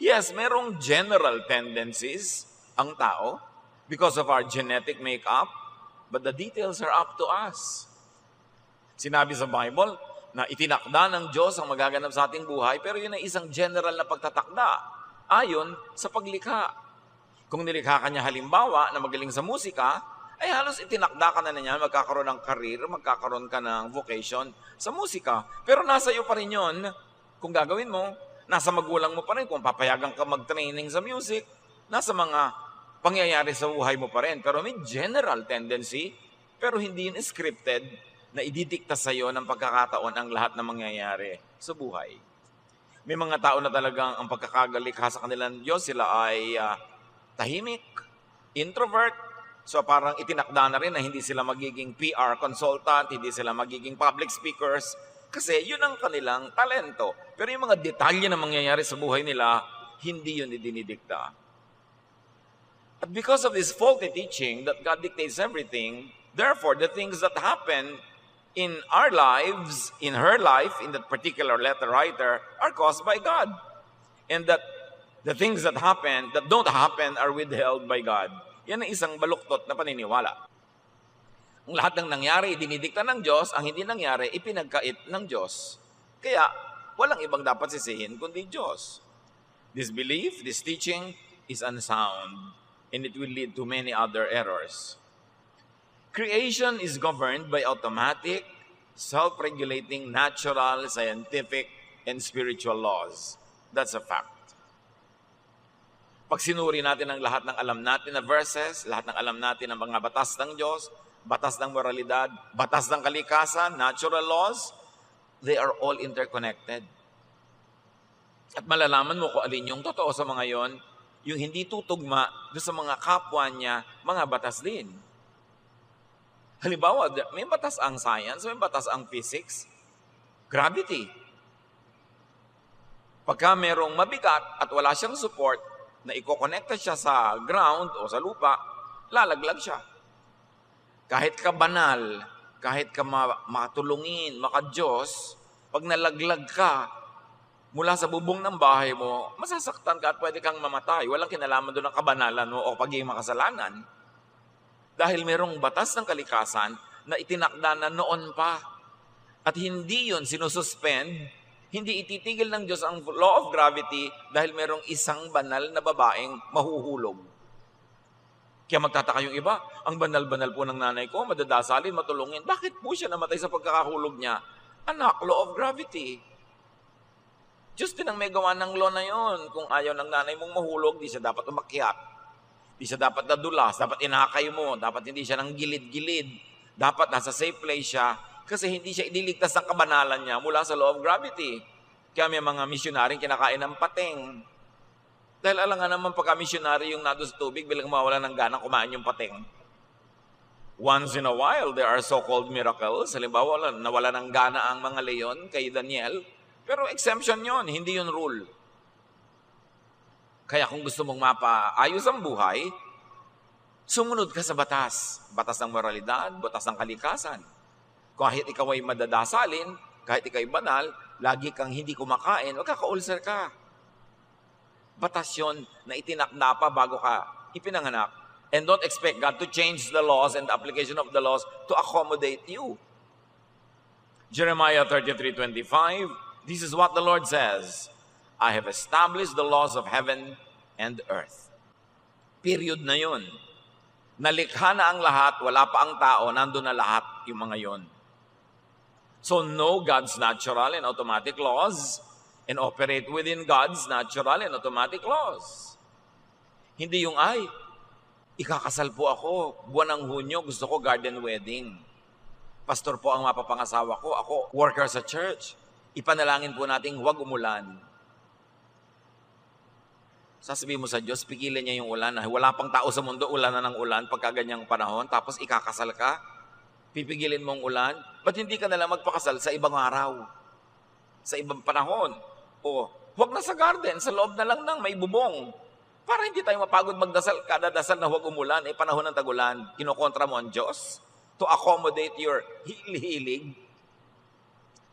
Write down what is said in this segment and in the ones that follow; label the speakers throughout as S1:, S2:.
S1: Yes, merong general tendencies ang tao because of our genetic makeup, but the details are up to us. Sinabi sa Bible na itinakda ng Diyos ang magaganap sa ating buhay, pero yun ay isang general na pagtatakda ayon sa paglikha. Kung nilikha ka niya halimbawa na magaling sa musika, ay halos itinakda ka na niya, magkakaroon ng career, magkakaroon ka ng vocation sa musika. Pero nasa iyo pa rin yun, kung gagawin mo, nasa magulang mo pa rin, kung papayagan ka mag-training sa music, nasa mga pangyayari sa buhay mo pa rin. Pero may general tendency, pero hindi yun scripted na ididikta sa iyo ng pagkakataon ang lahat ng mangyayari sa buhay. May mga tao na talagang ang pagkakagalikha sa kanilang Diyos, sila ay tahimik, introvert. So parang itinakda na rin na hindi sila magiging PR consultant, hindi sila magiging public speakers, kasi yun ang kanilang talento. Pero yung mga detalye na mangyayari sa buhay nila, hindi yun idinidikta. At because of this faulty teaching that God dictates everything, therefore the things that happen in our lives, in her life, in that particular letter writer, are caused by God. And that the things that happen, that don't happen, are withheld by God. Yan ang isang baluktot na paniniwala. Ang lahat ng nangyari, dinidikta ng Diyos. Ang hindi nangyari, ipinagkait ng Diyos. Kaya, walang ibang dapat sisihin kundi Diyos. This belief, this teaching, is unsound, and it will lead to many other errors. Creation is governed by automatic, self-regulating, natural, scientific, and spiritual laws. That's a fact. Pag sinuri natin ang lahat ng alam natin na verses, lahat ng alam natin ng mga batas ng Diyos, batas ng moralidad, batas ng kalikasan, natural laws, they are all interconnected. At malalaman mo kung alin yung totoo sa mga yon, yung hindi tutugma doon sa mga kapwa niya, mga batas din. Halimbawa, may batas ang science, may batas ang physics, gravity. Pagka merong mabigat at wala siyang support, na ikokonekta siya sa ground o sa lupa, lalaglag siya. Kahit ka banal, kahit ka matulungin, maka-Diyos, pag nalaglag ka mula sa bubong ng bahay mo, masasaktan ka at pwede kang mamatay. Walang kinalaman doon ng kabanalan mo o pagiging makasalanan. Dahil merong batas ng kalikasan na itinakda na noon pa. At hindi yun sinususpend. Hindi ititigil ng Diyos ang law of gravity dahil merong isang banal na babaeng mahuhulog. Kaya magtataka yung iba, ang banal-banal po ng nanay ko, madadasalin, matulungin. Bakit po siya namatay sa pagkakahulog niya? Anak, law of gravity. Diyos din ang may gawa ng law na yun. Kung ayaw ng nanay mong mahulog, di siya dapat umakyat. Di siya dapat nadulas, dapat inakay mo, dapat hindi siya nang gilid-gilid. Dapat nasa safe place siya. Kasi hindi siya iniligtas ng kabanalan niya mula sa law of gravity. Kaya may mga misyonaring kinakain ng pating. Dahil alam nga naman pagka-missionary yung nado sa tubig, bilang mawala ng gana, kumain yung pating. Once in a while, there are so-called miracles. Halimbawa, nawala ng gana ang mga leon kay Daniel. Pero exemption yon, hindi yun rule. Kaya kung gusto mong mapaayos ang buhay, sumunod ka sa batas. Batas ng moralidad, batas ng kalikasan. Kahit ikaw ay madadasalin, kahit ikaw ay banal, lagi kang hindi kumakain, magkaka-ulcer ka. Batas yun na itinakda pa bago ka ipinanganak. And don't expect God to change the laws and the application of the laws to accommodate you. Jeremiah 33:25, this is what the Lord says, I have established the laws of heaven and earth. Period na yun. Nalikha na ang lahat, wala pa ang tao, nandun na lahat yung mga yon. So know God's natural and automatic laws and operate within God's natural and automatic laws. Hindi yung, ikakasal po ako, buwan ng Hunyo, gusto ko garden wedding. Pastor po ang mapapangasawa ko, ako worker sa church. Ipanalangin po nating huwag umulan. Sasabihin mo sa Diyos, pigilan niya yung ulan. Wala pang tao sa mundo, ulan na ng ulan pagka ganyang panahon, tapos ikakasal ka. Pipigilin mong ulan, ba't hindi ka nalang magpakasal sa ibang araw? Sa ibang panahon? O, huwag na sa garden, sa loob na lang ng may bubong. Para hindi tayo mapagod magdasal, kada dasal na huwag umulan, panahon ng tagulan, kinokontra mo ang Diyos to accommodate your hilig.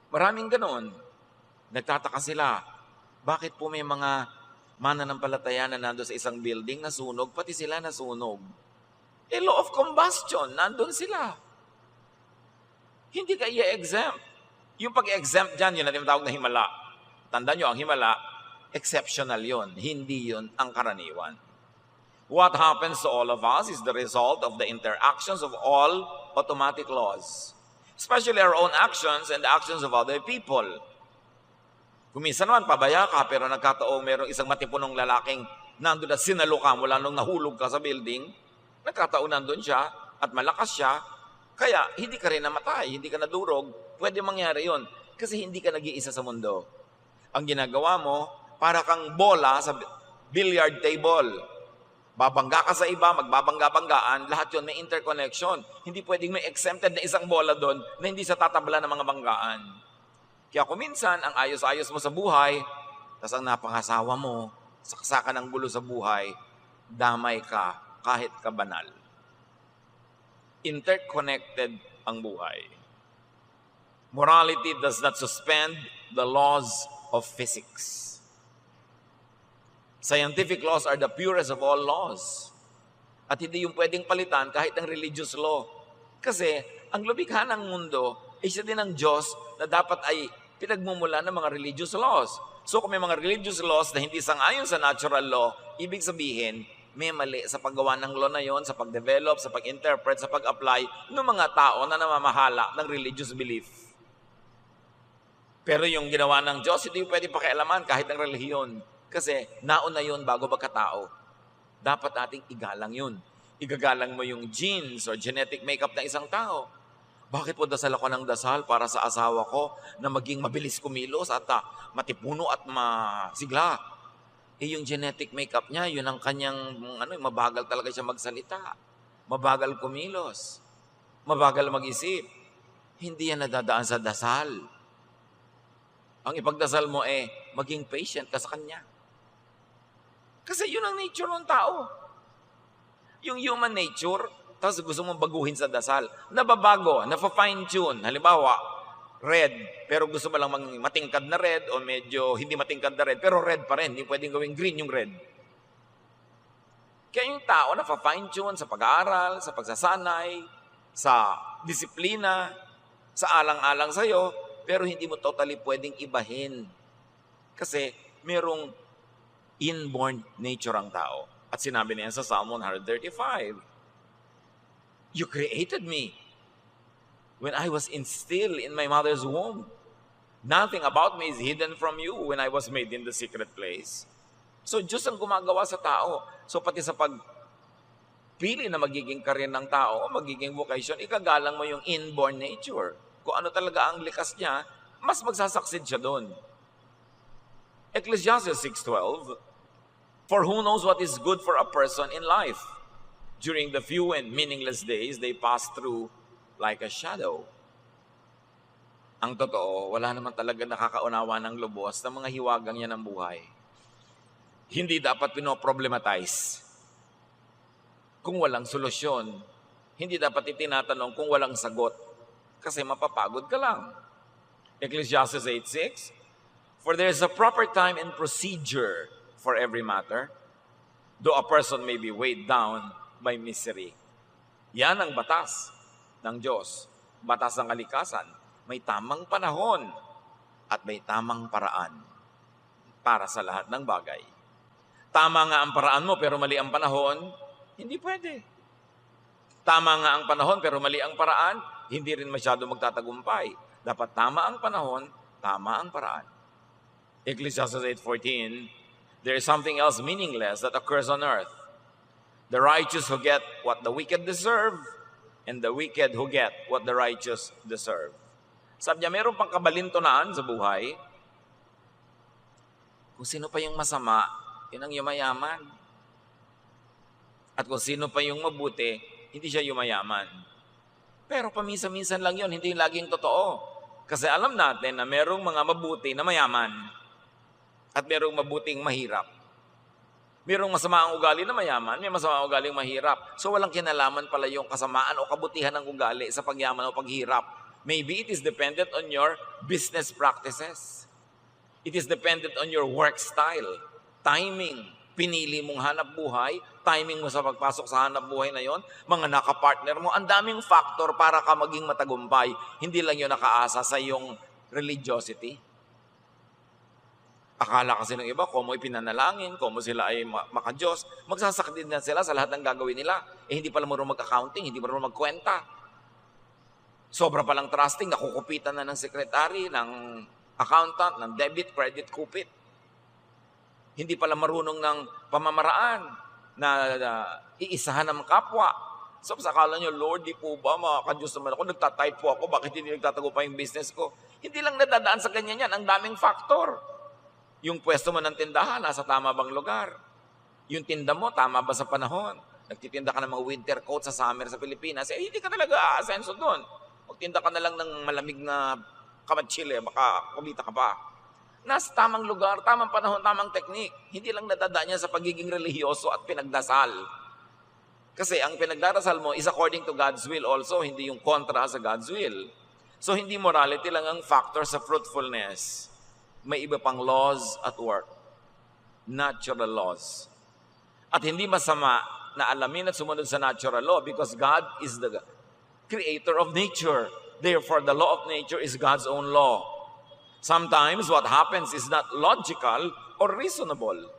S1: Maraming ganon. Nagtataka sila, bakit po may mga mananampalataya na nandun sa isang building, nasunog, pati sila nasunog. Law of combustion, nandun sila. Hindi ka i-exempt. Yung pag-exempt dyan, yun natin tawag na himala. Tandaan nyo, ang himala, exceptional yon, hindi yon ang karaniwan. What happens to all of us is the result of the interactions of all automatic laws, especially our own actions and the actions of other people. Kung minsan naman, pabaya ka, pero nagkataong mayroong isang matipunong lalaking nandun na sinalo ka mula nung nahulog ka sa building, nagkataon nandun siya at malakas siya, kaya hindi ka rin namatay, hindi ka nadurog, pwede mangyari yon kasi hindi ka nag-iisa sa mundo. Ang ginagawa mo, para kang bola sa billiard table. Babangga ka sa iba, magbabangga-banggaan, lahat yon may interconnection. Hindi pwedeng may exempted na isang bola doon na hindi sa tatabla ng mga banggaan. Kaya kung minsan, ang ayos-ayos mo sa buhay, tas ang napangasawa mo, saksakan ng gulo sa buhay, damay ka kahit ka banal. Interconnected ang buhay. Morality does not suspend the laws of physics. Scientific laws are the purest of all laws. At hindi yung pwedeng palitan kahit ang religious law. Kasi ang lumikha ng mundo ay siya din ang Diyos na dapat ay pinagmumula ng mga religious laws. So kung may mga religious laws na hindi sang-ayon sa natural law, ibig sabihin, may mali sa paggawa ng law na yon, sa pag-develop, sa pag-interpret, sa pag-apply ng mga tao na namamahala ng religious belief. Pero yung ginawa ng Diyos, hindi pwede pakialaman kahit ang relihiyon. Kasi nauna yun bago magkatao. Dapat nating igalang yun. Igagalang mo yung genes or genetic makeup ng isang tao. Bakit po dasal ako ng dasal para sa asawa ko na maging mabilis kumilos at matipuno at masigla? Yung genetic makeup niya, yun ang kanyang, mabagal talaga siya magsalita. Mabagal kumilos. Mabagal mag-isip. Hindi yan nadadaan sa dasal. Ang ipagdasal mo maging patient ka sa kanya. Kasi yun ang nature ng tao. Yung human nature, tapos gusto mong baguhin sa dasal, nababago, na-fine-tune. Halimbawa, red, pero gusto mo lang matingkad na red o medyo hindi matingkad na red, pero red pa rin. Hindi pwedeng gawing green yung red. Kaya yung tao na-fine-tune sa pag-aaral, sa pagsasanay, sa disiplina, sa alang-alang sa'yo, pero hindi mo totally pwedeng ibahin. Kasi merong inborn nature ang tao. At sinabi niya sa Psalm 135, You created me when I was still in my mother's womb. Nothing about me is hidden from you when I was made in the secret place. So, Diyos ang gumagawa sa tao. So, pati sa pagpili na magiging career ng tao o magiging vocation, ikagalang mo yung inborn nature. Kung ano talaga ang likas niya, mas magsasucceed siya doon. Ecclesiastes 6:12, For who knows what is good for a person in life? During the few and meaningless days, they pass through like a shadow. Ang totoo, wala naman talaga nakakaunawa ng lubos ng mga hiwagang yan ng buhay. Hindi dapat pinoproblematize kung walang solusyon. Hindi dapat itinatanong kung walang sagot. Kasi mapapagod ka lang. Ecclesiastes 8:6, For there is a proper time and procedure for every matter, though a person may be weighed down by misery. Yan ang batas ng Diyos. Batas ng kalikasan. May tamang panahon at may tamang paraan para sa lahat ng bagay. Tama nga ang paraan mo pero mali ang panahon, hindi pwede. Tama nga ang panahon pero mali ang paraan, hindi rin masyado magtatagumpay. Dapat tama ang panahon, tama ang paraan. Ecclesiastes 8:14, There is something else meaningless that occurs on earth. The righteous who get what the wicked deserve, and the wicked who get what the righteous deserve. Sabi niya, meron pang kabalintunaan sa buhay. Kung sino pa yung masama, yun ang yumayaman. At kung sino pa yung mabuti, hindi siya yumayaman. Pero paminsan-minsan lang yun, hindi laging totoo. Kasi alam natin na merong mga mabuti na mayaman at merong mabuting mahirap. Merong masama ang ugali na mayaman, may masama ang ugali mahirap. So walang kinalaman pala yung kasamaan o kabutihan ng ugali sa pagyaman o paghirap. Maybe it is dependent on your business practices. It is dependent on your work style. timing, pinili mong hanap buhay, timing mo sa pagpasok sa hanap buhay na yon, mga nakapartner mo, ang daming factor para ka maging matagumpay. Hindi lang yun nakaasa sa iyong religiosity. Akala kasi ng iba, kung mo ipinanalangin, kung mo sila ay makadiyos, magsasakit din na sila sa lahat ng gagawin nila. Hindi pala marunong mag-accounting, hindi marunong magkwenta. Sobra palang trusting, nakukupitan na ng sekretary, ng accountant, ng debit, credit, kupit. Hindi pala marunong ng pamamaraan na iisahan ng kapwa. So, akala nyo, Lord, di po ba, makakadiyos naman ako, nagtatype po ako, bakit hindi nagtatago pa yung business ko? Hindi lang nadadaan sa ganyan yan, ang daming factor. Yung pwesto mo ng tindahan, nasa tama bang lugar? Yung tinda mo, tama ba sa panahon? Nagtitinda ka ng mga winter coat sa summer sa Pilipinas, hindi ka talaga aasenso doon. Magtinda ka na lang ng malamig na kamatsile, baka kumita ka pa. Nasa tamang lugar, tamang panahon, tamang teknik. Hindi lang nadadaan niya sa pagiging relihiyoso at pinagdasal. Kasi ang pinagdarasal mo is according to God's will also, hindi yung kontra sa God's will. So hindi morality lang ang factor sa fruitfulness. May iba pang laws at work. Natural laws. At hindi masama na alamin at sumunod sa natural law because God is the creator of nature. Therefore, the law of nature is God's own law. Sometimes what happens is not logical or reasonable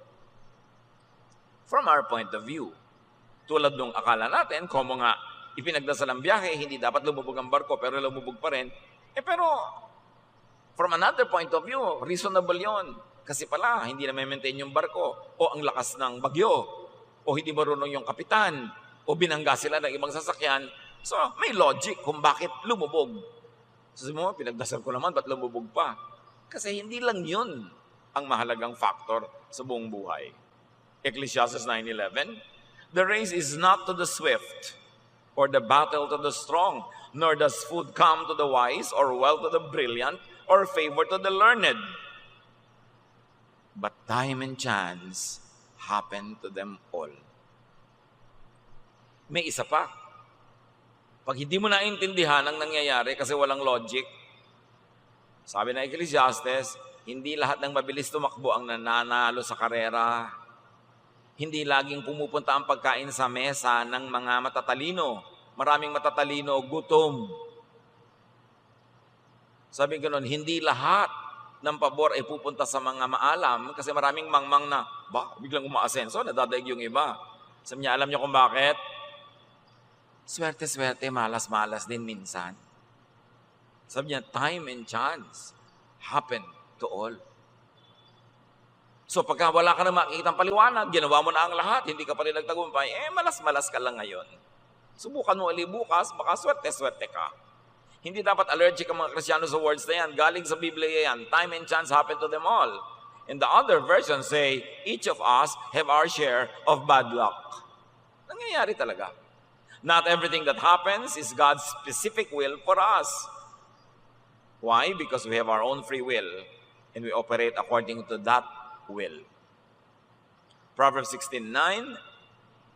S1: from our point of view. Tulad nung akala natin, kung nga ipinagdasal ang biyahe, hindi dapat lumubog ang barko pero lumubog pa rin. Pero from another point of view, reasonable yon. Kasi pala, hindi na maintain yung barko, o ang lakas ng bagyo, o hindi marunong yung kapitan, o binangga sila ng ibang sasakyan. So, may logic kung bakit lumubog. Sabi mo, pinagdasal ko naman, ba't lumubog pa? Kasi hindi lang yun ang mahalagang factor sa buong buhay. Ecclesiastes 9:11, the race is not to the swift, or the battle to the strong, nor does food come to the wise, or wealth to the brilliant, or favor to the learned. But time and chance happen to them all. May isa pa. Pag hindi mo naintindihan ang nangyayari kasi walang logic, sabi na Ecclesiastes, hindi lahat ng mabilis tumakbo ang nananalo sa karera. Hindi laging pumupunta ang pagkain sa mesa ng mga matatalino. Maraming matatalino, gutom. Sabi ganoon, hindi lahat ng pabor ay pupunta sa mga maalam kasi maraming mangmang na, biglang umaasenso, nadadaig yung iba. Sabi niya, alam niyo kung bakit? Swerte-swerte, malas-malas din minsan. Sabi niya, time and chance happen to all. So pagka wala ka na makikitang paliwanag, ginawa mo na ang lahat, hindi ka pa rin nagtagumpay, malas-malas ka lang ngayon. Subukan mo ulit bukas, baka swerte-swerte ka. Hindi dapat allergic ang mga Kristiyano sa words na yan. Galing sa Biblia yan. Time and chance happen to them all. And the other versions say, each of us have our share of bad luck. Nangyayari talaga. Not everything that happens is God's specific will for us. Why? Because we have our own free will and we operate according to that will. Proverbs 16:9,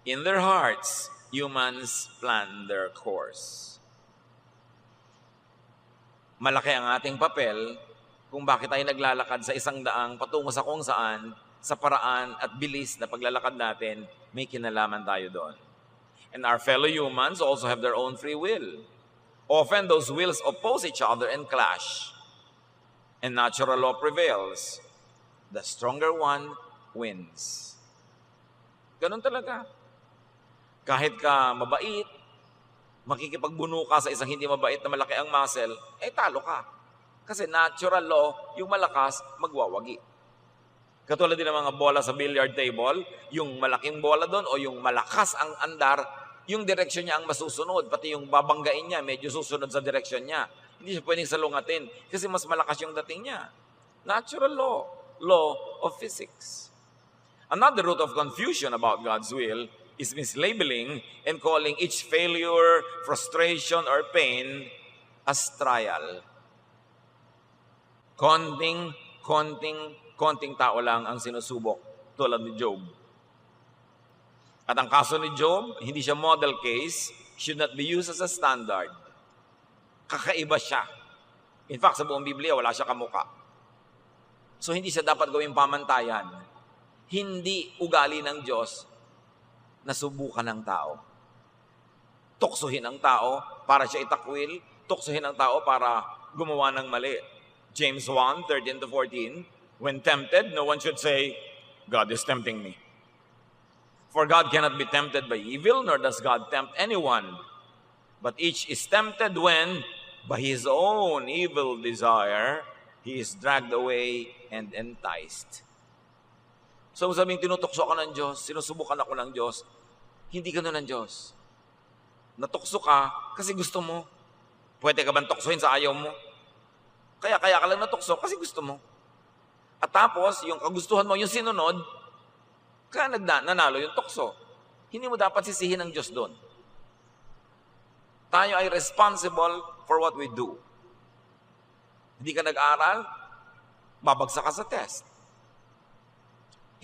S1: in their hearts, humans plan their course. Malaki ang ating papel kung bakit tayo naglalakad sa isang daang patungo sa kung saan, sa paraan at bilis na paglalakad natin, may kinalaman tayo doon. And our fellow humans also have their own free will. Often those wills oppose each other and clash. And natural law prevails. The stronger one wins. Ganun talaga. Kahit ka mabait, makikipagbuno ka sa isang hindi mabait na malaki ang muscle, talo ka. Kasi natural law, yung malakas, magwawagi. Katulad din ng mga bola sa billiard table, yung malaking bola doon o yung malakas ang andar, yung direksyon niya ang masusunod, pati yung babanggain niya, medyo susunod sa direksyon niya. Hindi siya pwedeng salungatin kasi mas malakas yung dating niya. Natural law, law of physics. Another root of confusion about God's will is mislabeling and calling each failure, frustration, or pain as trial. Konting tao lang ang sinusubok tulad ni Job. At ang kaso ni Job, hindi siya model case, should not be used as a standard. Kakaiba siya. In fact, sa buong Biblia, wala siya kamuka. So hindi siya dapat gawing pamantayan. Hindi ugali ng Diyos na subukan ng tao. Tuksuhin ang tao para siya itakwil, tuksuhin ang tao para gumawa ng mali. James 1:13-14, when tempted, no one should say, God is tempting me. For God cannot be tempted by evil, nor does God tempt anyone. But each is tempted when, by his own evil desire, he is dragged away and enticed. So sabing tinutukso ka ng Diyos, sinusubukan ako ng Diyos, hindi ka ng Diyos. Natukso ka kasi gusto mo. Pwede ka bang tuksohin sa ayaw mo? Kaya ka lang natukso kasi gusto mo. At tapos, yung kagustuhan mo, yung sinunod, kaya nanalo yung tukso. Hindi mo dapat sisihin ng Diyos doon. Tayo ay responsible for what we do. Hindi ka nag-aral, babagsak ka sa test.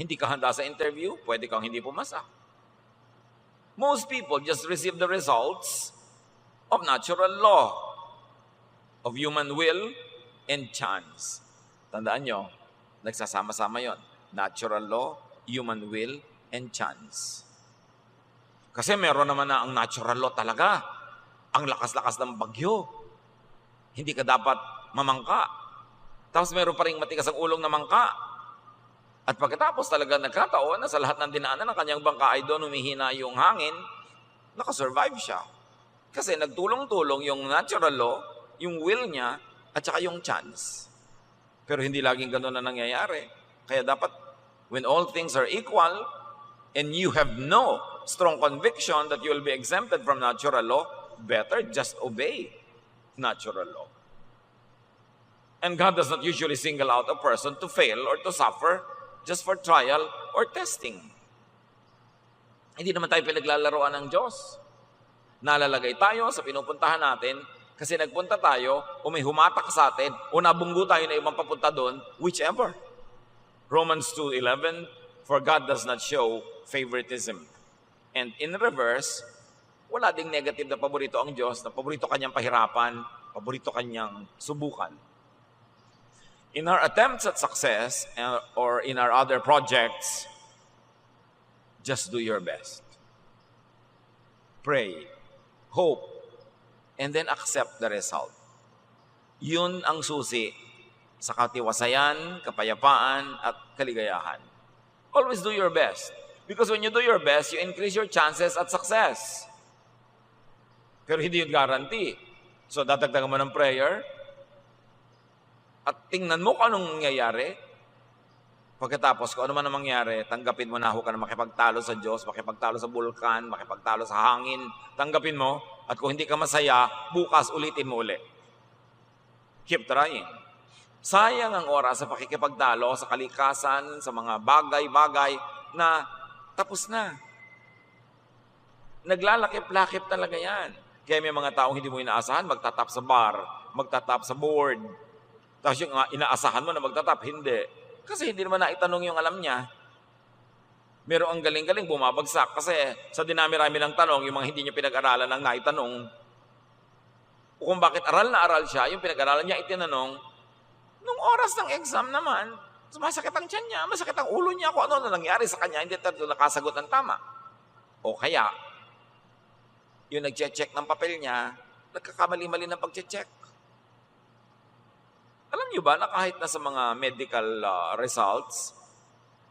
S1: Hindi ka handa sa interview, pwede kang hindi pumasa. Most people just receive the results of natural law, of human will and chance. Tandaan nyo, nagsasama-sama yon. Natural law, human will, and chance. Kasi meron naman na ang natural law talaga. Ang lakas-lakas ng bagyo. Hindi ka dapat mamangka. Tapos meron pa rin matigas ang ulong na mangka. At pagkatapos talaga nagkataon na sa lahat ng dinaanan ng kanyang bangka ay doon humihina yung hangin, nakasurvive siya. Kasi nagtulong-tulong yung natural law, yung will niya, at saka yung chance. Pero hindi laging gano'n na nangyayari. Kaya dapat, when all things are equal, and you have no strong conviction that you will be exempted from natural law, better just obey natural law. And God does not usually single out a person to fail or to suffer just for trial or testing. Hindi naman tayo pinaglalaroan ng Diyos. Nalalagay tayo sa pinupuntahan natin kasi nagpunta tayo o may humatak sa atin o nabunggo tayo na ibang papunta doon, whichever. Romans 2:11, for God does not show favoritism. And in reverse, wala ding negative na paborito ang Diyos, na paborito kanyang pahirapan, paborito kanyang subukan. In our attempts at success or in our other projects, just do your best. Pray, hope, and then accept the result. Yun ang susi sa katiwasayan, kapayapaan, at kaligayahan. Always do your best. Because when you do your best, you increase your chances at success. Pero hindi yun guarantee. So, dadagdagan mo ng prayer, at tingnan mo kung anong mangyayari. Pagkatapos, kung ano man ang mangyari, tanggapin mo na ka na makipagtalo sa Diyos, makipagtalo sa bulkan, makipagtalo sa hangin. Tanggapin mo, at kung hindi ka masaya, bukas ulitin mo ulit. Keep trying. Sayang ang oras sa pakikipagtalo, sa kalikasan, sa mga bagay-bagay na tapos na. Naglalakip-lakip talaga yan. Kaya may mga taong hindi mo inaasahan, magtatap sa bar, magtatap sa board. Tapos yung inaasahan mo na magtatap, hindi. Kasi hindi naman naitanong yung alam niya. Meron ang galing-galing, bumabagsak. Kasi sa dinami-rami ng tanong, yung mga hindi niya pinag-aralan ang naitanong. O kung bakit aral na aral siya, yung pinag-aralan niya itinanong, nung oras ng exam naman, sumasakit ang tiyan niya, masakit ang ulo niya, kung ano na nangyari sa kanya, hindi tayo nakasagot ng tama. O kaya, yung nag-check ng papel niya, nagkakamali-mali ng pag-check. Alam niyo ba na kahit na sa mga medical results,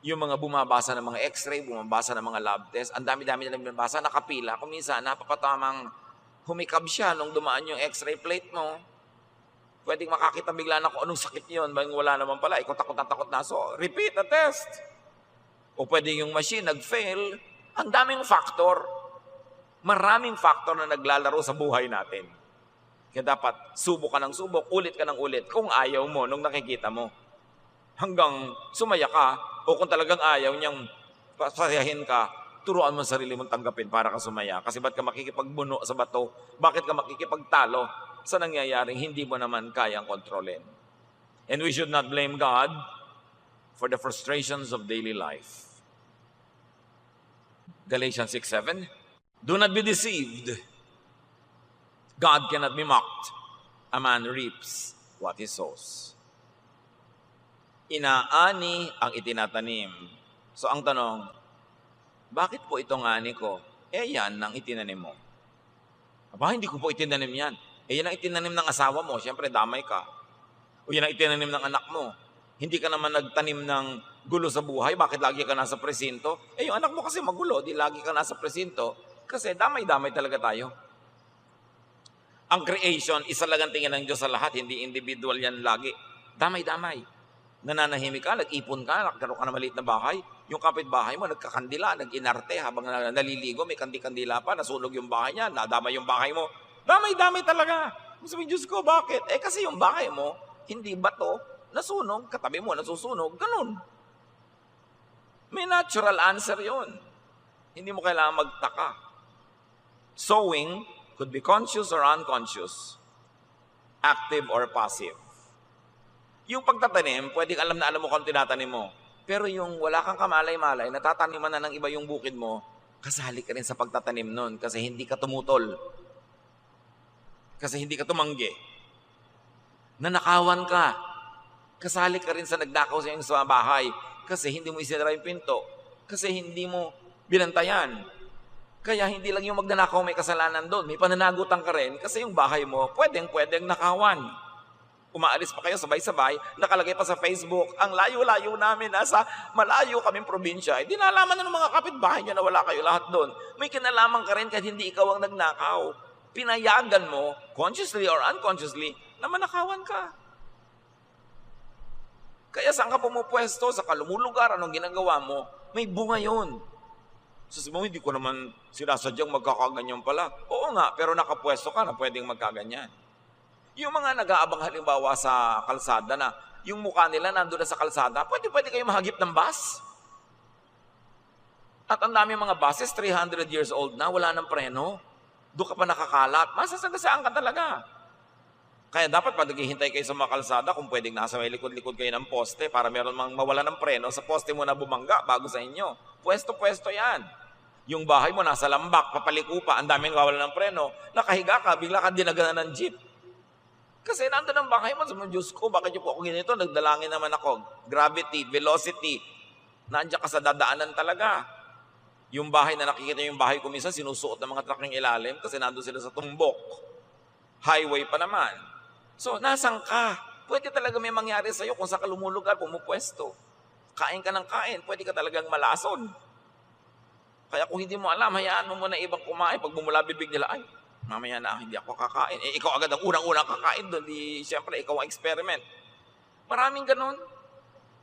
S1: yung mga bumabasa ng mga x-ray, bumabasa ng mga lab test, ang dami-dami nilang binabasa, nakapila. Kung minsan, napapatamang humikab siya nung dumaan yung x-ray plate mo. Pwedeng makakita bigla na kung anong sakit yun, wala naman pala, ikaw takot na takot na. So, repeat the test. O pwedeng yung machine nag-fail. Ang daming factor. Maraming factor na naglalaro sa buhay natin. Kaya dapat subok ka ng subok, ulit ka ng ulit kung ayaw mo nung nakikita mo. Hanggang sumaya ka o kung talagang ayaw niyang pasayahin ka, turuan mo sarili mong tanggapin para ka sumaya. Kasi ba't ka makikipagbuno sa bato? Bakit ka makikipagtalo sa nangyayaring hindi mo naman kayang kontrolin? And we should not blame God for the frustrations of daily life. Galatians 6:7, do not be deceived. God cannot be mocked. A man reaps what he sows. Inaani ang itinatanim So ang tanong, bakit po itong ani ko? Yan ang itinanim mo. Aba, hindi ko po itinanim yan. Yan ang itinanim ng asawa mo. Siyempre, damay ka. O yan ang itinanim ng anak mo. Hindi ka naman nagtanim ng gulo sa buhay. Bakit lagi ka nasa presinto? Yung anak mo kasi magulo. Di lagi ka nasa presinto. Kasi damay-damay talaga tayo. Ang creation, isa lang ang tingin ng Diyos sa lahat. Hindi individual yan lagi. Damay-damay. Nananahimik ka, nag-ipon ka, nagkaroon ka ng maliit na bahay. Yung kapitbahay mo, nagkakandila, nag-inarte habang naliligo, may kandi-kandila pa, nasunog yung bahay niya, nadamay yung bahay mo. Damay-damay talaga. Sabi, Diyos ko, bakit? Kasi yung bahay mo, hindi bato, nasunog, katabi mo, nasusunog, ganun. May natural answer yon. Hindi mo kailangan magtaka. Sowing could be conscious or unconscious, active or passive. Yung pagtatanim, pwedeng alam na alam mo kung tinatanim mo. Pero yung wala kang kamalay-malay, natataniman na ng iba yung bukid mo, kasali ka rin sa pagtatanim nun kasi hindi ka tumutol. Kasi hindi ka tumanggi. Nanakawan ka. Kasali ka rin sa nagnakaw sa iyong sa bahay kasi hindi mo isinara yung pinto. Kasi hindi mo binantayan. Kaya hindi lang yung magnanakaw may kasalanan doon. May pananagutan ka rin kasi yung bahay mo pwedeng nakawan. Umaalis pa kayo sabay-sabay, nakalagay pa sa Facebook, ang layo-layo namin, nasa malayo kaming probinsya. Di nalaman na ng mga kapitbahay niyo na wala kayo lahat doon. May kinalaman ka rin kahit hindi ikaw ang nagnakaw. Pinayagan mo, consciously or unconsciously, na manakawan ka. Kaya saan ka pumupwesto, sa kalumulugar, anong ginagawa mo, may bunga yun. Sabi mo, hindi ko naman sinasadyang magkakaganyan pala. Oo nga, pero nakapwesto ka na pwedeng magkaganyan. Yung mga nag-aabang halimbawa sa kalsada na yung mukha nila nandun na sa kalsada, pwede kayo mahagip ng bus. At ang dami mga buses, 300 years old na, wala ng preno. Doon ka pa nakakalat. Masasagasaan ka talaga. Kaya dapat pag naghihintay kayo sa mga kalsada, kung pwedeng nasa may likod-likod kayo ng poste para meron mang mawala ng preno, sa poste mo na bumangga bago sa inyo. Pwesto-pwesto yan. Yung bahay mo nasa lambak, papaliko pa, ang daming kawala ng preno, nakahiga ka, bigla ka dinaganan ng jeep. Kasi nandun ang bahay mo, sabi mo, Diyos ko, bakit yung po ako ganito? Nagdalangin naman ako. Gravity, velocity, nandiyan ka sa dadaanan talaga. Yung bahay na nakikita yung bahay ko minsan, sinusuot ng mga truck ng ilalim kasi nandun sila sa tumbok. Highway pa naman. So, nasan ka? Pwede talaga may mangyari sa'yo kung sa kalumulugar, pumupwesto. Kain ka ng kain, pwede ka talagang malason. Kaya kung hindi mo alam, hayaan mo muna ibang kumain. Pag bumula bibig nila, ay, mamaya na hindi ako kakain. Ikaw agad ang unang-unang kakain doon. Siyempre, ikaw ang experiment. Maraming ganun.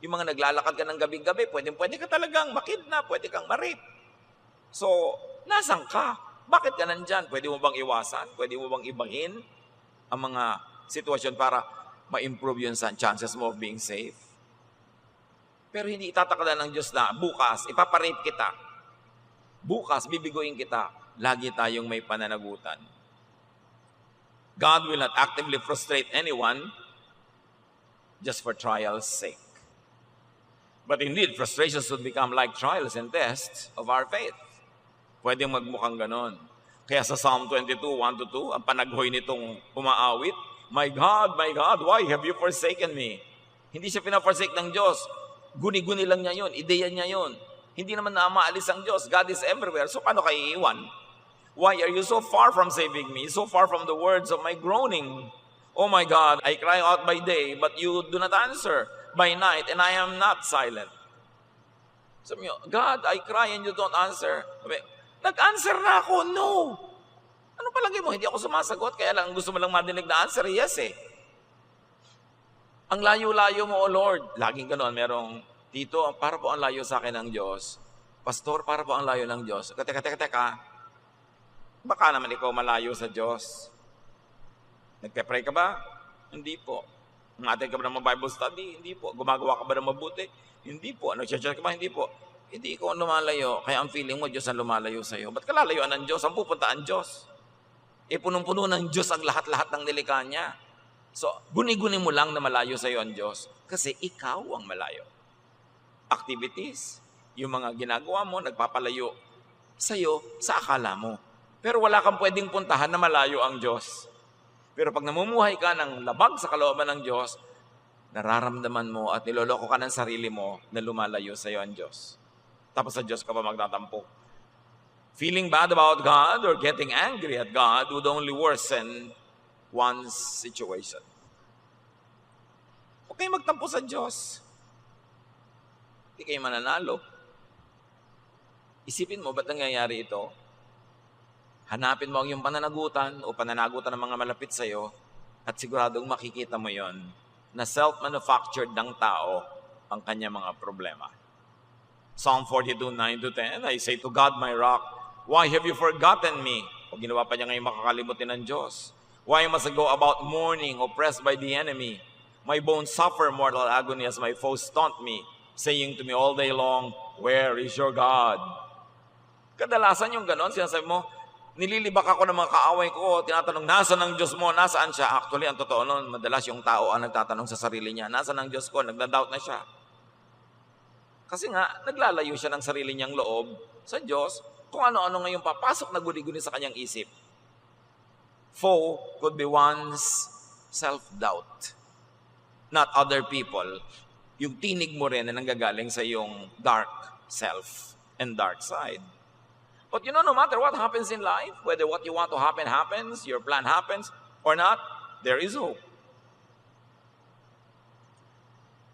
S1: Yung mga naglalakad ka ng gabi-gabi, pwede ka talagang makidnap, pwede kang ma-rape. So, nasan ka? Bakit ka nandyan? Pwede mo bang iwasan? Pwede mo bang ibahin ang mga sitwasyon para ma-improve yun sa chances mo of being safe? Pero hindi itatakda ng Diyos na bukas, ipaparape kita. Bukas, bibiguin kita. Lagi tayong may pananagutan. God will not actively frustrate anyone just for trial's sake. But indeed, frustrations would become like trials and tests of our faith. Pwedeng magmukhang ganon. Kaya sa Psalm 22, 1-2, ang panaghoy nitong umaawit, my God, why have you forsaken me? Hindi siya pinaforsake ng Diyos. Guni-guni lang niya yun. Ideya niya yun. Hindi naman na maalis ang Diyos. God is everywhere. So paano kayo iiwan? Why are you so far from saving me? So far from the words of my groaning? Oh my God, I cry out by day, but you do not answer. By night, and I am not silent. Sabi niyo, God, I cry and you don't answer. Sabi, nag-answer na ako, no. Ano palagi mo? Hindi ako sumasagot, kaya lang gusto mo lang madinig na answer, yes eh. Ang layo-layo mo, O Lord. Laging gano'n, merong, Tito, para po ang layo sa akin ng Diyos. Pastor, para po ang layo ng Diyos. Teka. Baka naman ikaw malayo sa Diyos. Nagpe-pray ka ba? Hindi po. Ngatay ka ba ng Bible study? Hindi po. Gumagawa ka ba ng mabuti? Hindi po. Nag-church ka ba? Hindi po. Hindi ikaw ang lumalayo. Kaya ang feeling mo, Diyos ang lumalayo sa iyo. Ba't ka lalayuan ng Diyos? Ang pupunta ang Diyos. Punong-puno ng Diyos ang lahat-lahat ng nilikha niya. So, guni-guni mo lang na malayo sa iyo ang Diyos. Kasi ikaw ang malayo. Activities, yung mga ginagawa mo, nagpapalayo sa iyo sa akala mo. Pero wala kang pwedeng puntahan na malayo ang Diyos. Pero pag namumuhay ka ng labag sa kalooban ng Diyos, nararamdaman mo at niloloko ka ng sarili mo na lumalayo sa iyo ang Diyos. Tapos sa Diyos ka pa magtatampo. Feeling bad about God or getting angry at God would only worsen one's situation. Huwag kayo magtampo sa Diyos. Hindi kayo mananalo. Isipin mo, ba't nangyayari ito? Hanapin mo ang iyong pananagutan o pananagutan ng mga malapit sa iyo at siguradong makikita mo yon na self-manufactured ng tao ang kanya mga problema. Psalm 42, 9-10, I say to God, my rock, why have you forgotten me? O ginawa pa niya ngayon makakalimutin ng Diyos. Why must I go about mourning, oppressed by the enemy? My bones suffer mortal agony as my foes taunt me, saying to me all day long, where is your God? Kadalasan yung ganon, sinasabi mo, nililibak ako ng mga kaaway ko, tinatanong, nasaan ang Diyos mo? Nasaan siya? Actually, ang totoo nun, madalas yung tao ang nagtatanong sa sarili niya, nasaan ang Diyos ko? Nagda-doubt na siya. Kasi nga, naglalayo siya ng sarili niyang loob sa Diyos, kung ano-ano ngayong papasok na guni-guni sa kanyang isip. Foe could be one's self-doubt, not other people. Yung tinig mo rin na nanggagaling sa iyong dark self and dark side. But you know, no matter what happens in life, whether what you want to happen happens, your plan happens, or not, there is hope.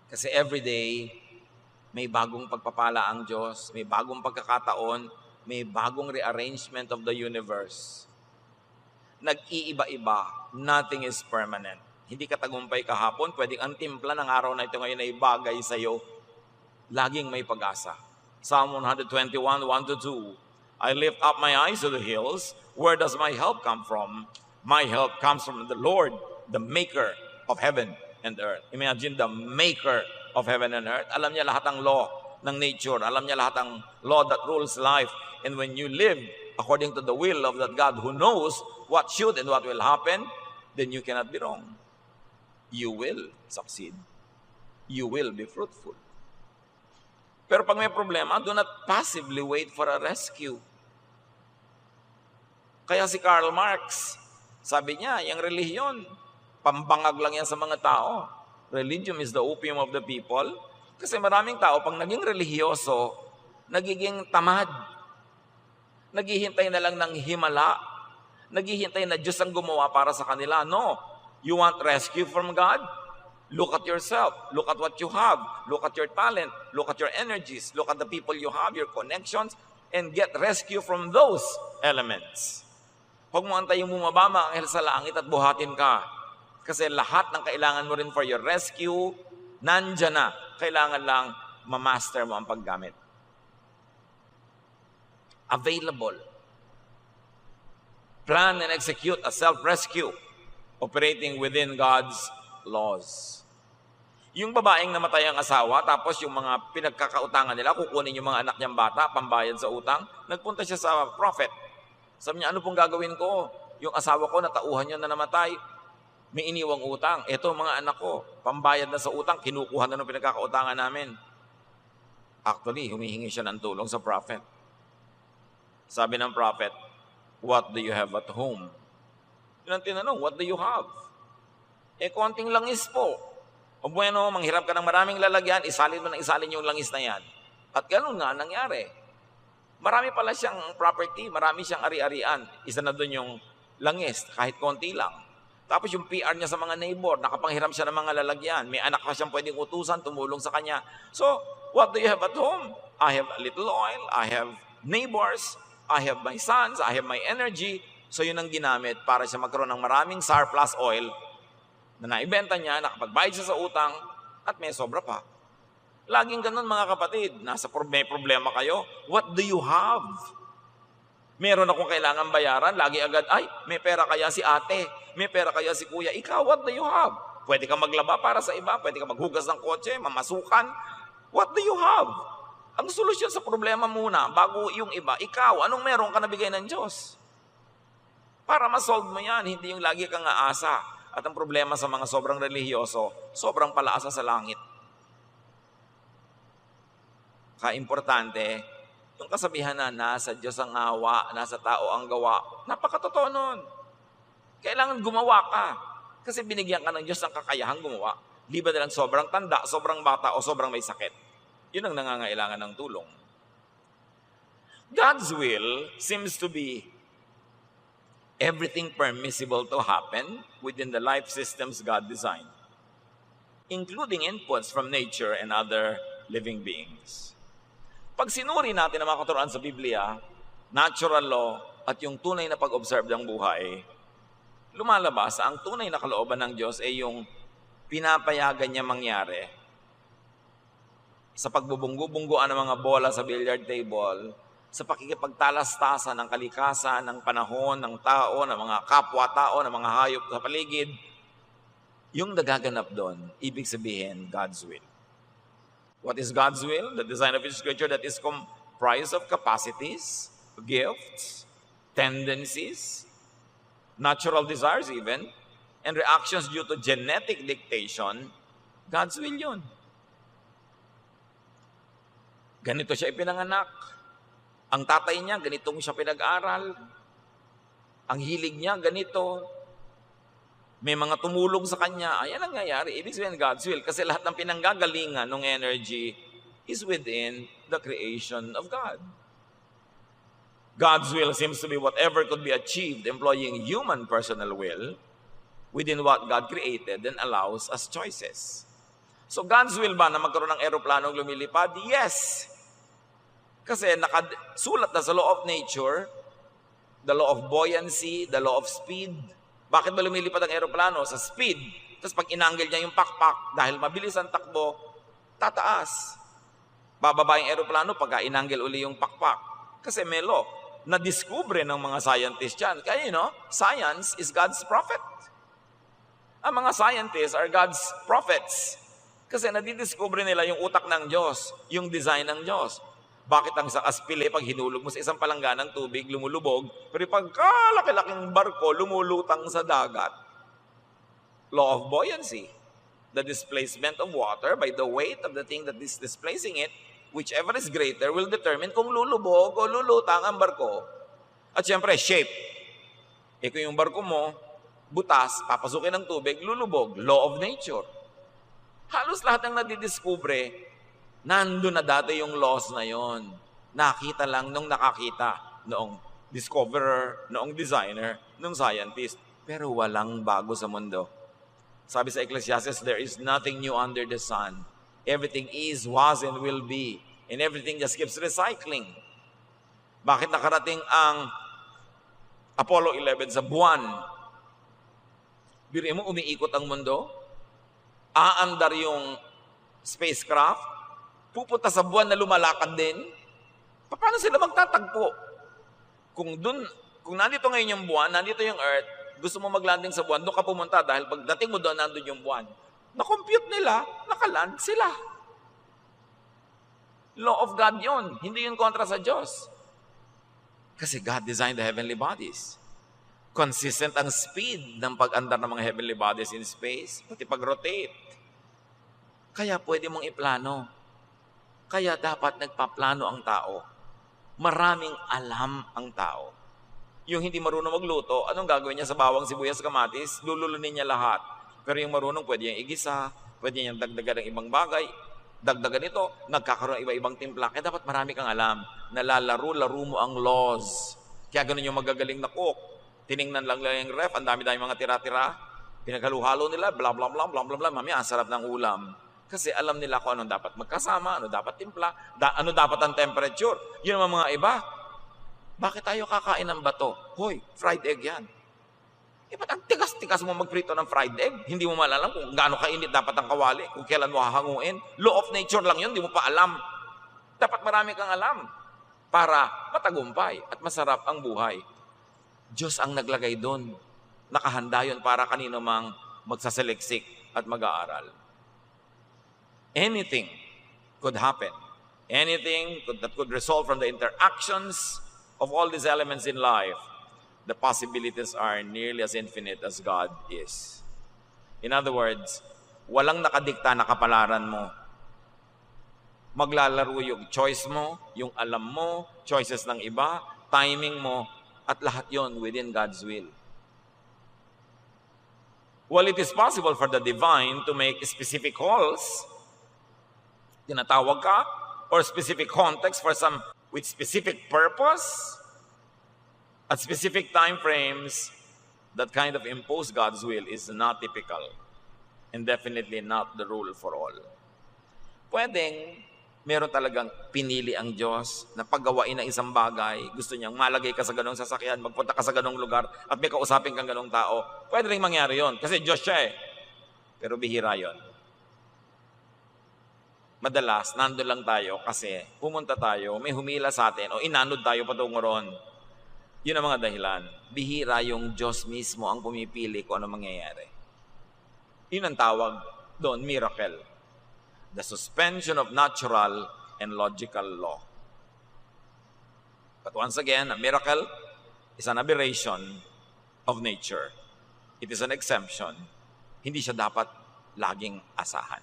S1: Kasi every day, may bagong pagpapala ang Diyos, may bagong pagkakataon, may bagong rearrangement of the universe. Nag-iiba-iba, nothing is permanent. Hindi ka tagumpay kahapon, pwedeng ang timpla ng araw na ito ngayon ay bagay sa iyo. Laging may pag-asa. Psalm 121, 1-2, I lift up my eyes to the hills. Where does my help come from? My help comes from the Lord, the maker of heaven and earth. Imagine the maker of heaven and earth. Alam niya lahat ng law ng nature. Alam niya lahat ng law that rules life. And when you live according to the will of that God who knows what should and what will happen, then you cannot be wrong. You will succeed. You will be fruitful. Pero pag may problema, do not passively wait for a rescue. Kaya si Karl Marx, sabi niya, yung relihiyon, pambangag lang yan sa mga tao. Religion is the opium of the people. Kasi maraming tao, pag naging relihiyoso, nagiging tamad. Naghihintay na lang ng himala. Naghihintay na Diyos ang gumawa para sa kanila. No. You want rescue from God? Look at yourself. Look at what you have. Look at your talent. Look at your energies. Look at the people you have, your connections, and get rescue from those elements. Huwag mo antayong bumaba mga anghel sa langit at buhatin ka. Kasi lahat ng kailangan mo rin for your rescue, nandyan na. Kailangan lang ma-master mo ang paggamit. Available. Plan and execute a self-rescue operating within God's laws. Yung babaeng namatay ang asawa, tapos yung mga pinagkakautangan nila, kukunin yung mga anak niyang bata, pambayad sa utang, nagpunta siya sa prophet. Sabi niya, ano pong gagawin ko? Yung asawa ko, natauhan niya na namatay, may iniwang utang. Ito mga anak ko, pambayad na sa utang, kinukuha na ng pinagkakautangan namin. Actually, humihingi siya ng tulong sa prophet. Sabi ng prophet, what do you have at home? Yun ang tinanong, what do you have? Konting langis po. O bueno, manghirap ka ng maraming lalagyan, isalin mo ng isalin yung langis na yan. At ganoon nga nangyari. Marami pala siyang property, marami siyang ari-arian. Isa na doon yung langis, kahit konti lang. Tapos yung PR niya sa mga neighbor, nakapanghiram siya ng mga lalagyan. May anak pa siyang pwedeng utusan, tumulong sa kanya. So, what do you have at home? I have a little oil, I have neighbors, I have my sons, I have my energy. So yun ang ginamit para siya magkaroon ng maraming surplus oil na naibenta niya, nakapagbayad siya sa utang, at may sobra pa. Laging ganun mga kapatid, may problema kayo, what do you have? Meron akong kailangan bayaran, lagi agad, ay, may pera kaya si ate, may pera kaya si kuya, ikaw, what do you have? Pwede ka maglaba para sa iba, pwede ka maghugas ng kotse, mamasukan, what do you have? Ang solusyon sa problema muna, bago yung iba, ikaw, anong meron ka nabigay ng Diyos? Para ma-solve mo yan, hindi yung lagi kang aasa. At ang problema sa mga sobrang relihiyoso, sobrang palaasa sa langit. Ka-importante, yung kasabihan na nasa Diyos ang awa, nasa tao ang gawa, napakatotoo nun. Kailangan gumawa ka. Kasi binigyan ka ng Diyos ng kakayahang gumawa. Liba na lang sobrang tanda, sobrang bata, o sobrang may sakit. Yun ang nangangailangan ng tulong. God's will seems to be everything permissible to happen within the life systems God designed, including inputs from nature and other living beings. Pag sinuri natin ang mga katuruan sa Biblia, natural law at yung tunay na pag-observe ng buhay, lumalabas ang tunay na kalooban ng Diyos ay yung pinapayagan niya mangyari sa pagbubunggo-bungguan ng mga bola sa billiard table, sa pakikipagtalastasan ng kalikasan, ng panahon, ng tao, ng mga kapwa-tao, ng mga hayop sa paligid, yung nagaganap doon, ibig sabihin, God's will. What is God's will? The design of His creature that is comprised of capacities, gifts, tendencies, natural desires even, and reactions due to genetic dictation. God's will yun. Ganito siya ipinanganak. Ang tatay niya, ganitong siya pinag-aral. Ang hilig niya, ganito. May mga tumulong sa kanya. Ayan ang nangyayari. Ibig sabihin God's will. Kasi lahat ng pinanggagalingan ng energy is within the creation of God. God's will seems to be whatever could be achieved employing human personal will within what God created and allows as choices. So God's will ba na magkaroon ng eroplanong lumilipad? Yes! Kasi nakasulat na sa law of nature, the law of buoyancy, the law of speed. Bakit ba lumilipad ang eroplano? Sa speed. Tapos pag inangle niya yung pakpak, dahil mabilis ang takbo, tataas. Bababa yung eroplano pagka inangle uli yung pakpak. Kasi may law. Na-discover ng mga scientists yan. Kaya science is God's prophet. Ang mga scientists are God's prophets. Kasi nadidiscover nila yung utak ng Diyos, yung design ng Diyos. Bakit ang sa aspile, pag hinulog mo sa isang palangganang tubig, lumulubog, pero pagkalaki-laking barko, lumulutang sa dagat. Law of buoyancy. The displacement of water by the weight of the thing that is displacing it, whichever is greater, will determine kung lulubog o lulutang ang barko. At syempre, shape. Kung yung barko mo, butas, papasukin ng tubig, lulubog. Law of nature. Halos lahat ng nadidiscover, nandun na dati yung laws na yon. Nakita lang nung nakakita, noong discoverer, noong designer, noong scientist. Pero walang bago sa mundo. Sabi sa Ecclesiastes, there is nothing new under the sun. Everything is, was, and will be. And everything just keeps recycling. Bakit nakarating ang Apollo 11 sa buwan? Biro mo, umiikot ang mundo. Aandar yung spacecraft. Pupunta sa buwan na lumalakad din. Paano sila magtatagpo? Kung nandito ngayon yung buwan, nandito yung Earth, gusto mo maglanding sa buwan, doon ka pumunta dahil pagdating mo doon, nandun yung buwan. Na-compute nila, nakaland sila. Law of God yun. Hindi yun kontra sa Diyos. Kasi God designed the heavenly bodies. Consistent ang speed ng pag-andar ng mga heavenly bodies in space, pati pag-rotate. Kaya pwede mong iplano. Kaya dapat nagpaplano ang tao. Maraming alam ang tao. Yung hindi marunong magluto, anong gagawin niya sa bawang, sibuyas, kamatis? Lululunin niya lahat. Pero yung marunong, pwede niyang igisa, pwede niyang dagdagan ng ibang bagay, dagdagan ito, nagkakaroon ng iba-ibang timpla. Kaya dapat marami kang alam. Nalalaro-laro mo ang laws. Kaya ganun yung magagaling na cook. Tiningnan lang yung ref, ang dami-dami mga tira-tira. Pinaghaluhalo nila, bla bla bla bla bla bla. Mami, ang sarap ng ulam. Kasi alam nila kung anong dapat magkasama, ano dapat timpla, ano dapat ang temperature. Yun ang mga iba. Bakit tayo kakain ng bato? Hoy, fried egg yan. Ba't ang tigas-tigas mo magprito ng fried egg? Hindi mo malalam kung gaano kainit dapat ang kawali, kung kailan mo hahanguin. Law of nature lang yun, hindi mo pa alam. Dapat marami kang alam para matagumpay at masarap ang buhay. Diyos ang naglagay doon. Nakahanda yun para kanino mang magsasaliksik at mag-aaral. Anything could happen. Anything that could result from the interactions of all these elements in life. The possibilities are nearly as infinite as God is. In other words, walang nakadikta na kapalaran mo. Maglalaro yung choice mo, yung alam mo, choices ng iba, timing mo, at lahat yon within God's will. While it is possible for the divine to make specific calls, tinatawag ka, or specific context for some with specific purpose at specific time frames, that kind of impose God's will is not typical and definitely not the rule for all. Pwedeng meron talagang pinili ang Diyos na paggawain ng isang bagay, gusto niyang malagay ka sa ganong sasakyan, magpunta ka sa ganong lugar, at may kausapin kang ganong tao. Pwede rin mangyari yon kasi Diyos siya eh. Pero bihira yon. Madalas, nandun lang tayo kasi pumunta tayo, may humila sa atin o inanod tayo patungo ron. Yun ang mga dahilan. Bihira yung Diyos mismo ang pumipili kung ano mangyayari. Yun ang tawag doon, miracle. The suspension of natural and logical law. But once again, a miracle is an aberration of nature. It is an exemption. Hindi siya dapat laging asahan.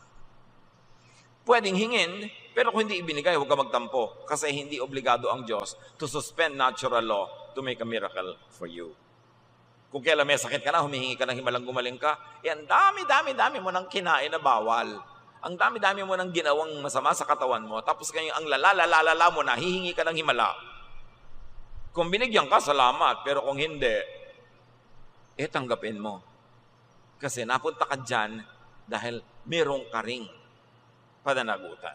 S1: Pwedeng hingin, pero kung hindi ibinigay, huwag ka magtampo. Kasi hindi obligado ang Diyos to suspend natural law to make a miracle for you. Kung kailan may sakit ka na, humihingi ka ng himalang gumaling ka, ang dami mo nang kinain na bawal. Ang dami mo nang ginawang masama sa katawan mo, tapos kayo ang lalala mo na, hihingi ka ng himala. Kung binigyan ka, salamat. Pero kung hindi, tanggapin mo. Kasi napunta ka dyan dahil merong ka ring pananagutan.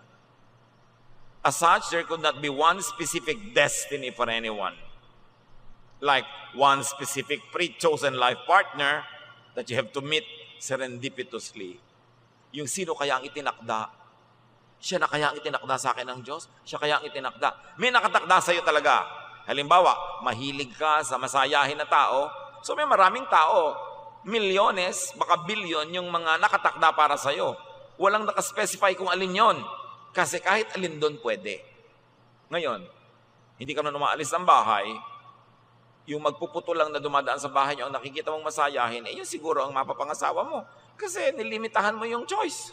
S1: As such, there could not be one specific destiny for anyone. Like one specific pre-chosen life partner that you have to meet serendipitously. Yung sino kaya ang itinakda? Siya na kaya ang itinakda sa akin ng Diyos? Siya kaya ang itinakda? May nakatakda sa iyo talaga. Halimbawa, mahilig ka sa masayahin na tao. So may maraming tao, milyones, baka bilyon yung mga nakatakda para sa iyo. Walang nakaspecify kung alin yon. Kasi kahit alin doon pwede. Ngayon, hindi ka na umaalis ng bahay, yung magpuputo lang na dumadaan sa bahay niyo, ang nakikita mong masayahin, yun siguro ang mapapangasawa mo. Kasi nilimitahan mo yung choice.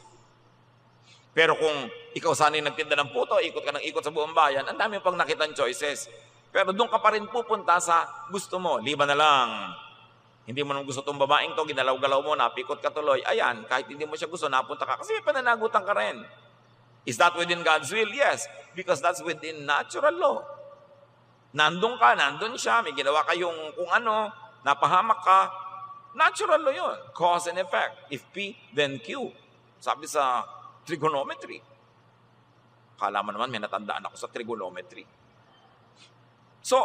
S1: Pero kung ikaw sana yung nagtinda ng puto, ikot ka ng ikot sa buong bayan, ang dami pang nakitang choices. Pero doon ka pa rin pupunta sa gusto mo. Liban na lang. Hindi mo nang gusto itong babaeng to, ginalaw-galaw mo, napikot ka tuloy. Ayan, kahit hindi mo siya gusto, napunta ka. Kasi may pananagutan ka rin. Is that within God's will? Yes. Because that's within natural law. Nandun ka, nandun siya, may ginawa kayong kung ano, napahamak ka, natural law yun. Cause and effect. If P, then Q. Sabi sa trigonometry. Kala mo naman, may natandaan ako sa trigonometry. So,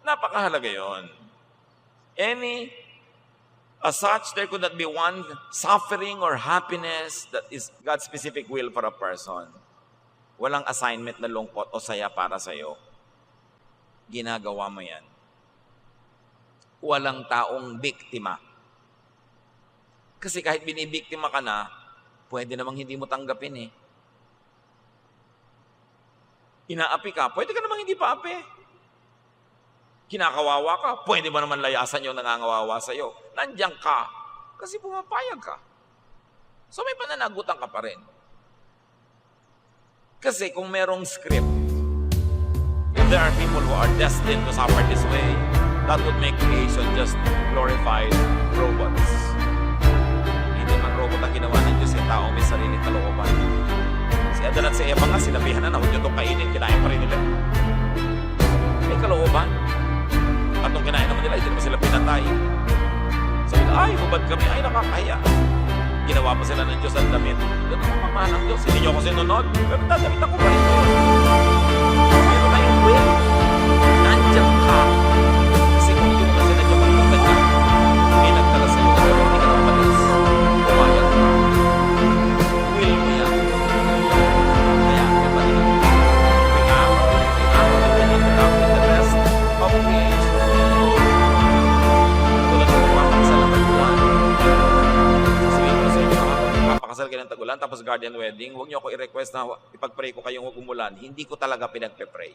S1: napakahalaga yun. As such, there could not be one suffering or happiness that is God's specific will for a person. Walang assignment na lungkot o saya para sa'yo. Ginagawa mo yan. Walang taong biktima. Kasi kahit binibiktima ka na, pwede namang hindi mo tanggapin eh. Inaapi ka, pwede ka namang hindi paapi. Kinakawawa ka, pwede ba naman layasan yung nangangawawa sa'yo? Nandiyan ka, kasi pumapayag ka. So may pananagutan ka pa rin. Kasi kung merong script, if there are people who are destined to suffer this way, that would make creation just glorified robots. Hindi man robot ang ginawa ng Diyos, yung tao may sariling kalooban. Si Adan at si Eva nga, sinabihan na, huwag nyo itong kainin, kinain pa rin nila. May kalooban. At nung kinain naman nila, hindi naman sila pinatay. Sabi na, ay, hubad kami, ay, nakakahiya. Ginawa pa sila ng Diyos ang damit. Ganun ang pagmahal ng Diyos. Hindi nyo ako sinunod, pero dadamit ako pa rin yun. Meron tayong will. Nandiyan ka. Kasi kung hindi mo kasi nandiyan magtagad ka, may nagtala sa'yo na pero hindi ka na umalis. Pumayag ka. Will mo yan. Kaya, may panilang we have to interact with the rest of creation. Tulad ng pumapakasal ng tagulan. Sasabihin ko sa inyo, papakasal kayo ng tagulan, tapos guardian wedding, huwag niyo ako i-request na ipag-pray ko kayong huwag umulan. Hindi ko talaga pinagpe-pray.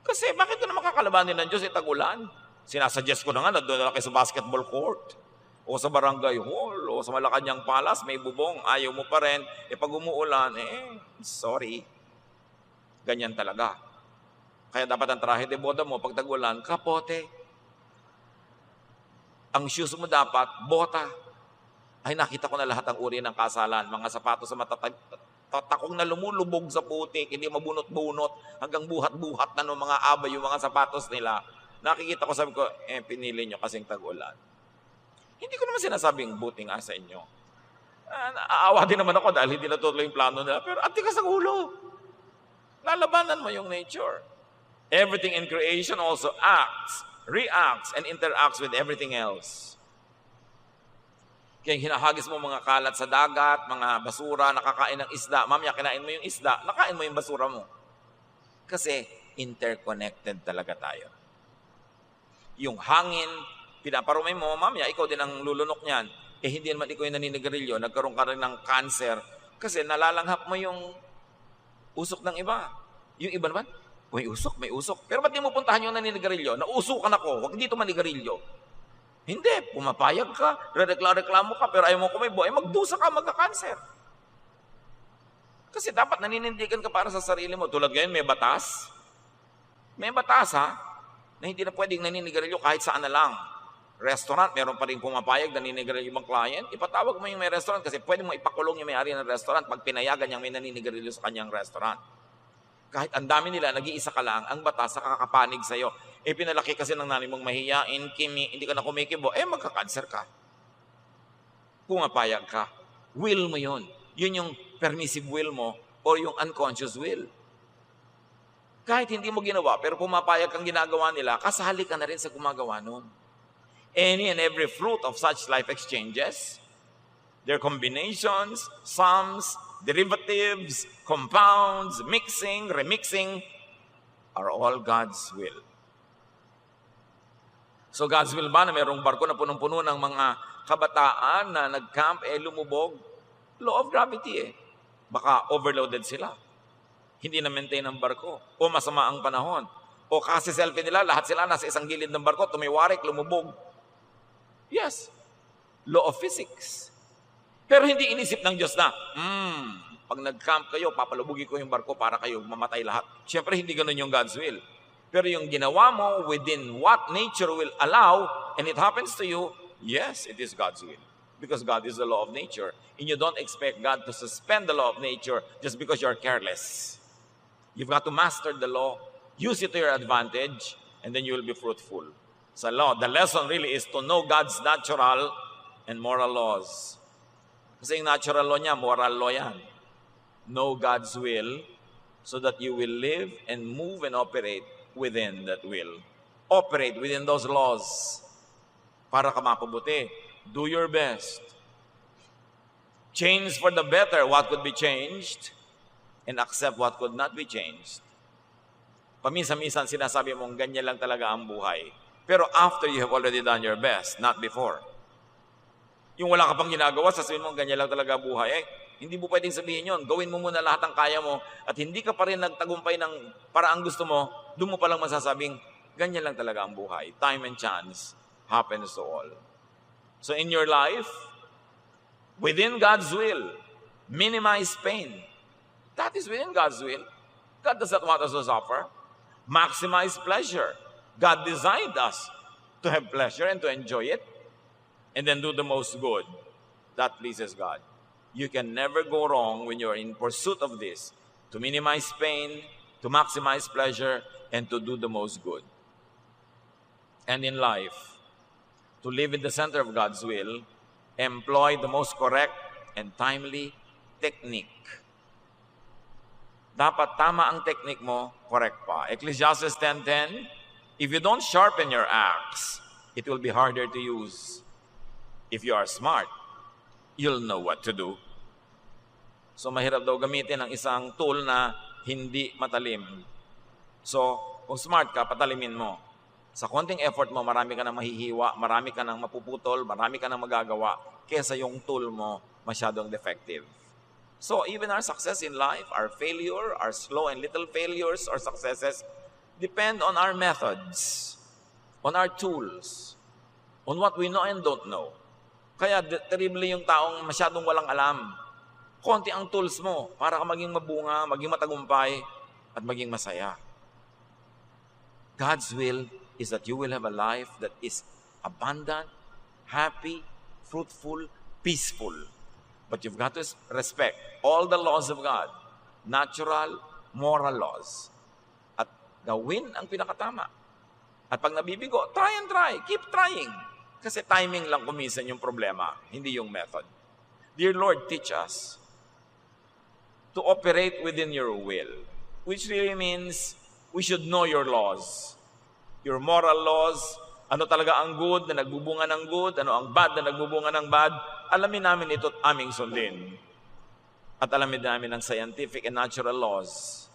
S1: Kasi bakit ko na makakalabanin ng Diyos tagulan? Sinasuggest ko na nga na doon na kayo sa basketball court, o sa barangay hall, o sa Malacanang Palace, may bubong, ayaw mo pa rin. Pag umuulan, sorry. Ganyan talaga. Kaya dapat ang trahe de boda mo, pag tagulan, kapote. Ang shoes mo dapat, bota. Ay, nakita ko na lahat ang uri ng kasalan. Mga sapatos sa tatakong na lumulubog sa putik, hindi mabunot-bunot, hanggang buhat-buhat na ng mga abay yung mga sapatos nila. Nakikita ko, sabi ko, pinili nyo kasing tag-ulan. Hindi ko naman sinasabing buti nga sa inyo. Aawa din naman ako dahil hindi natutuloy yung plano nila. Pero atikas ang ulo. Lalabanan mo yung nature. Everything in creation also acts, reacts, and interacts with everything else. Kaya hinahagis mo mga kalat sa dagat, mga basura, nakakain ng isda. Mamaya, kinain mo yung isda, nakain mo yung basura mo. Kasi interconnected talaga tayo. Yung hangin, pinaparumay mo, mamaya, ikaw din ang lulunok niyan. Hindi naman ikaw yung naninigarilyo, nagkaroon ka rin ng cancer. Kasi nalalanghap mo yung usok ng iba. Yung iba naman, may usok, may usok. Pero ba't di mo puntahan yung naninigarilyo? Nausukan ako, huwag dito manigarilyo. Hindi, pumapayag ka, reklamo ka, pero ayaw mo kumibo, magdusa ka, magka-cancer. Kasi dapat naninindigan ka para sa sarili mo. Tulad ngayon, may batas. May batas, ha? Na hindi na pwedeng naninigarilyo kahit saan na lang. Restaurant, meron pa rin pumapayag, naninigarilyo yung client. Ipatawag mo yung may restaurant kasi pwede mo ipakulong yung may-ari ng restaurant pag pinayagan niyang may naninigarilyo sa kanyang restaurant. Kahit ang dami nila, nag-iisa ka lang, ang batas nakakapanig sa'yo. Pinalaki kasi ng nanay mong mahiyain, hindi ka na kumikibo, magka-cancer ka. Pumapayag ka. Will mo yun. Yun yung permissive will mo o yung unconscious will. Kahit hindi mo ginawa, pero pumapayag kang ginagawa nila, kasali ka na rin sa gumagawa nun. Any and every fruit of such life exchanges, their combinations, sums, derivatives, compounds, mixing, remixing, are all God's will. So God's will ba na mayroong barko na punong-puno ng mga kabataan na nag-camp, lumubog? Law of gravity Baka overloaded sila. Hindi na-maintain ang barko. O masama ang panahon. O kasi selfie nila, lahat sila nasa isang gilid ng barko, tumiwarik, lumubog. Yes. Law of physics. Pero hindi inisip ng Diyos na, pag nag-camp kayo, papalubugin ko yung barko para kayo mamatay lahat. Siyempre, hindi ganun yung God's will. Pero yung ginawa mo within what nature will allow, and it happens to you, yes, it is God's will. Because God is the law of nature. And you don't expect God to suspend the law of nature just because you're careless. You've got to master the law, use it to your advantage, and then you will be fruitful. Sa law, the lesson really is to know God's natural and moral laws. Kasi yung natural law niya, moral law yan. Know God's will so that you will live and move and operate within that will. Operate within those laws para ka mapabuti. Do your best. Change for the better what could be changed and accept what could not be changed. Paminsan-minsan sinasabi mong ganyan lang talaga ang buhay. Pero after you have already done your best, not before. Yung wala ka pang ginagawa, sasabihin mo ganyan lang talaga buhay. Hindi mo pwedeng sabihin yon. Gawin mo muna lahat ng kaya mo at hindi ka pa rin nagtagumpay ng paraang gusto mo, doon mo palang masasabing, ganyan lang talaga ang buhay. Time and chance happens to all. So in your life, within God's will, minimize pain. That is within God's will. God does not want us to suffer. Maximize pleasure. God designed us to have pleasure and to enjoy it and then do the most good. That pleases God. You can never go wrong when you're in pursuit of this, to minimize pain, to maximize pleasure, and to do the most good. And in life, to live in the center of God's will, employ the most correct and timely technique. Dapat tama ang technique mo, correct pa. Ecclesiastes 10:10, if you don't sharpen your axe, it will be harder to use. If you are smart, you'll know what to do. So mahirap daw gamitin ang isang tool na hindi matalim. So, kung smart ka, patalimin mo. Sa konting effort mo, marami ka nang mahihiwa, marami ka nang mapuputol, marami ka nang magagawa, kesa yung tool mo masyadong defective. So, even our success in life, our failure, our slow and little failures or successes, depend on our methods, on our tools, on what we know and don't know. Kaya terrible yung taong masyadong walang alam. Konti ang tools mo para ka maging mabunga, maging matagumpay, at maging masaya. God's will is that you will have a life that is abundant, happy, fruitful, peaceful. But you've got to respect all the laws of God, natural, moral laws. At gawin ang pinakatama. At pag nabibigo, try and try. Keep trying. Kasi timing lang kumisan yung problema, hindi yung method. Dear Lord, teach us to operate within your will, which really means we should know your laws. Your moral laws, ano talaga ang good na nagbubunga ng good, ano ang bad na nagbubunga ng bad, alamin namin ito at aming sundin. At alamin namin ang scientific and natural laws.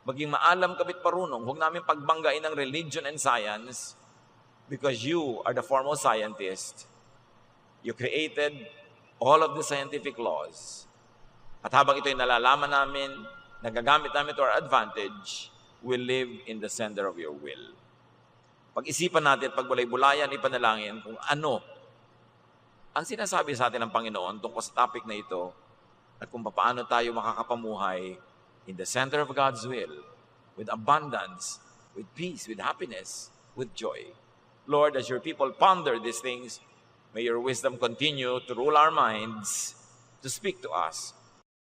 S1: Maging maalam kabit parunong, huwag namin pagbanggain ng religion and science because you are the foremost scientist. You created all of the scientific laws. At habang ito'y nalalaman namin, nagagamit namin to our advantage, we live in the center of your will. Pag-isipan natin, pagbulay-bulayan, ipanalangin kung ano ang sinasabi sa atin ng Panginoon tungkol sa topic na ito at kung paano tayo makakapamuhay in the center of God's will, with abundance, with peace, with happiness, with joy. Lord, as your people ponder these things, may your wisdom continue to rule our minds, to speak to us,